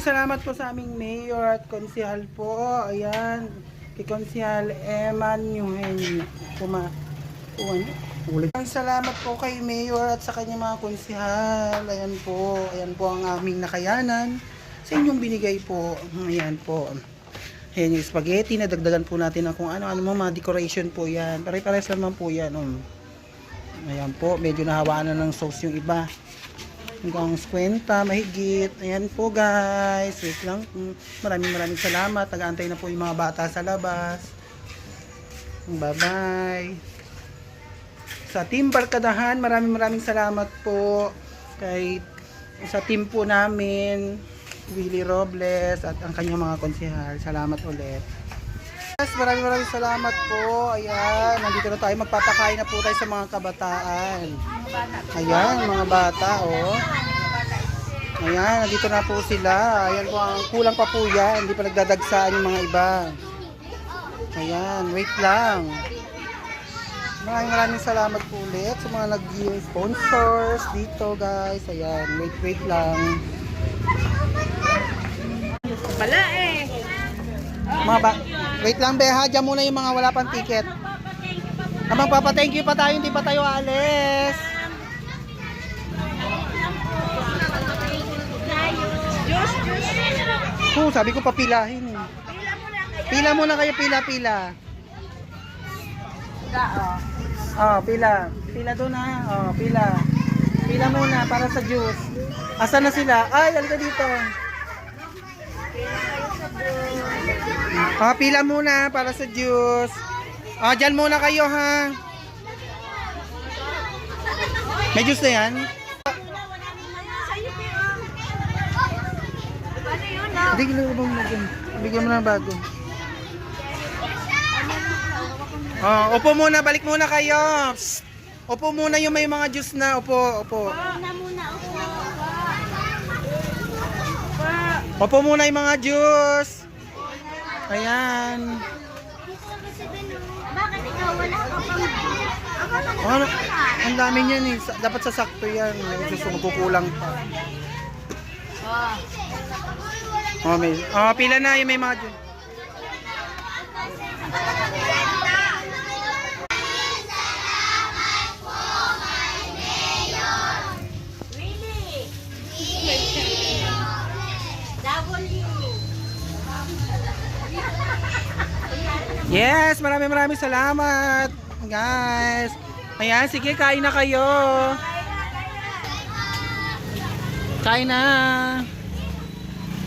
salamat po sa aming mayor at konsehal po. Ayan, kay Konsehal Eman Eugenio. Ulit. Salamat po kay mayor at sa kanyang mga konsehal. Ayan po ang aming nakayanan sa inyong binigay po. Ayan po. Ayan yung spaghetti, nadagdagan po natin ng kung ano-ano mga decoration po yan. Pare-pares naman po yan. Ayan po, medyo nahawaan na ng sauce yung iba. Hanggang 50, mahigit. Ayan po guys. Wait lang. Maraming salamat. Nag-aantay na po yung mga bata sa labas. Bye-bye. Sa Team Barkadahan, maraming salamat po. Sa team po namin, Willie Robles at ang kanyang mga konsehal. Salamat ulit. Yes, maraming salamat po. Ayan, nandito na tayo. Magpapakain na po tayo sa mga kabataan. Ayan, mga bata, oh. Ayan, nandito na po sila. Ayan po, kulang pa po yan. Hindi pa nagdadagsaan yung mga iba. Ayan, wait lang. Maraming salamat po ulit sa mga nag-sponsors dito, guys. Ayan, wait lang. Wala eh. Wait lang, Beha. Diyan muna yung mga wala pang ticket. Magpapa-thank you pa tayo, hindi pa tayo alis. Sabi ko papilahin. Pila muna kayo, pila. Pila. Pila doon ha. Pila. Pila muna para sa juice. Asan na sila? Ay, halika dito. Pila muna para sa juice. Dyan muna kayo ha. May juice na yan? Bigyan mo na bago. Upo muna, balik muna kayo. Psst. Upo muna yung may mga juice na. Upo. Upo muna yung mga juice. Ayan. Bakit ikaw wala ka pang... Ang dami niyan eh. Dapat sasakto yan. Magkukulang pa. Pila na yung may mga juice. Yes, maraming salamat, guys. Ayan, sige, kain na kayo. Kain na.